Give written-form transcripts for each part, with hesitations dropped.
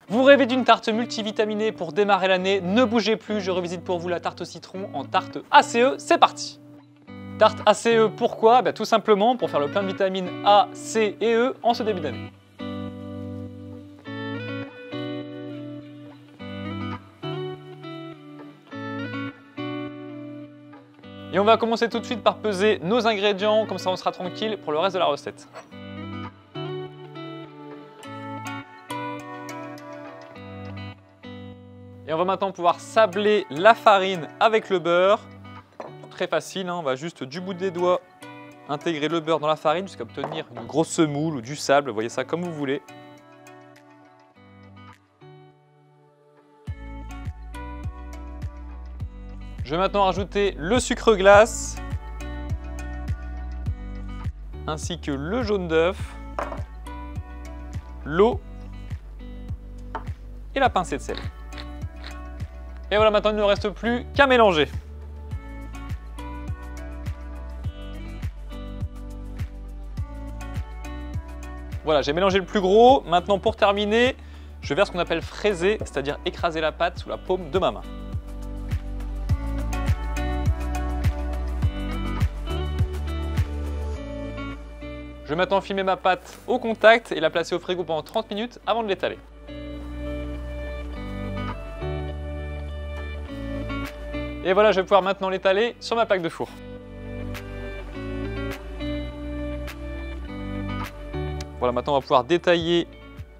Vous rêvez d'une tarte multivitaminée pour démarrer l'année? Ne bougez plus, je revisite pour vous la tarte au citron en tarte ACE, c'est parti! Tarte ACE, pourquoi? Tout simplement pour faire le plein de vitamines A, C et E en ce début d'année. Et on va commencer tout de suite par peser nos ingrédients, comme ça on sera tranquille pour le reste de la recette. Et on va maintenant pouvoir sabler la farine avec le beurre. Très facile, hein, on va juste du bout des doigts intégrer le beurre dans la farine jusqu'à obtenir une grosse semoule ou du sable, voyez ça comme vous voulez. Je vais maintenant rajouter le sucre glace, ainsi que le jaune d'œuf, l'eau et la pincée de sel. Et voilà, maintenant il ne me reste plus qu'à mélanger. Voilà, j'ai mélangé le plus gros. Maintenant pour terminer, je verse ce qu'on appelle fraiser, c'est-à-dire écraser la pâte sous la paume de ma main. Je vais maintenant filmer ma pâte au contact et la placer au frigo pendant 30 minutes avant de l'étaler. Et voilà, je vais pouvoir maintenant l'étaler sur ma plaque de four. Voilà, maintenant on va pouvoir détailler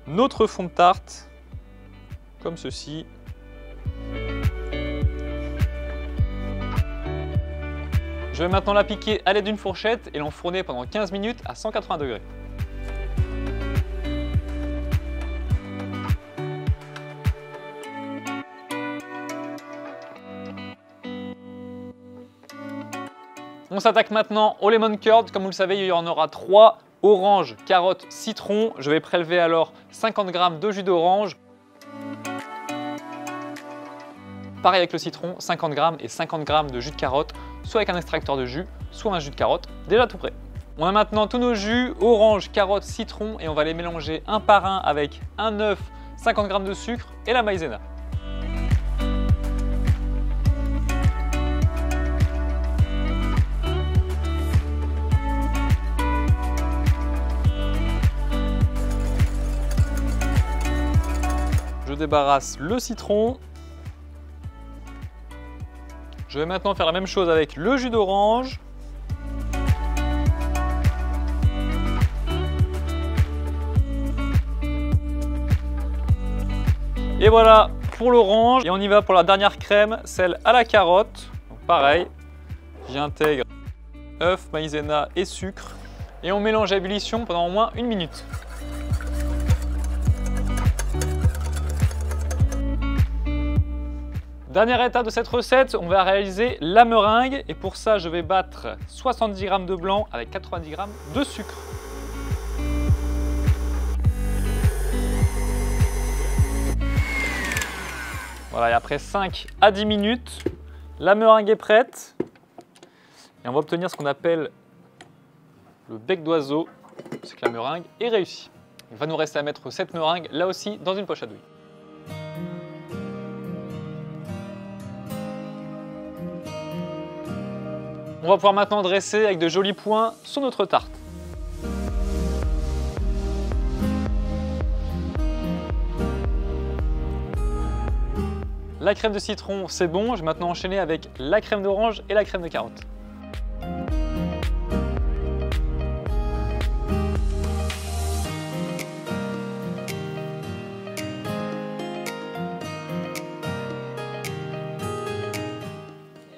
notre fond de tarte, comme ceci. Je vais maintenant la piquer à l'aide d'une fourchette et l'enfourner pendant 15 minutes à 180 degrés. On s'attaque maintenant au lemon curd. Comme vous le savez, il y en aura 3. Orange, carotte, citron. Je vais prélever alors 50 g de jus d'orange. Pareil avec le citron, 50 g et 50 g de jus de carotte, soit avec un extracteur de jus, soit un jus de carotte, déjà tout prêt. On a maintenant tous nos jus, orange, carotte, citron, et on va les mélanger un par un avec un œuf, 50 g de sucre et la maïzena. Je débarrasse le citron. Je vais maintenant faire la même chose avec le jus d'orange. Et voilà pour l'orange. Et on y va pour la dernière crème, celle à la carotte. Donc pareil, j'intègre œuf, maïzena et sucre. Et on mélange à ébullition pendant au moins 1 minute. Dernière étape de cette recette, on va réaliser la meringue et pour ça je vais battre 70 g de blanc avec 90 g de sucre. Voilà, et après 5 à 10 minutes, la meringue est prête et on va obtenir ce qu'on appelle le bec d'oiseau, c'est que la meringue est réussie. Il va nous rester à mettre cette meringue là aussi dans une poche à douille. On va pouvoir maintenant dresser avec de jolis points sur notre tarte. La crème de citron, c'est bon. Je vais maintenant enchaîner avec la crème d'orange et la crème de carotte.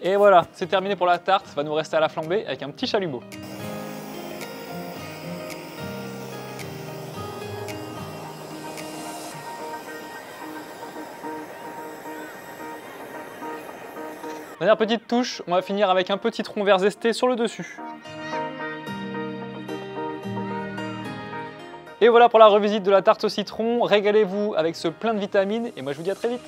Et voilà, c'est terminé pour la tarte. Ça va nous rester à la flambée avec un petit chalumeau. Dernière petite touche, on va finir avec un petit citron vert zesté sur le dessus. Et voilà pour la revisite de la tarte au citron. Régalez-vous avec ce plein de vitamines et moi je vous dis à très vite.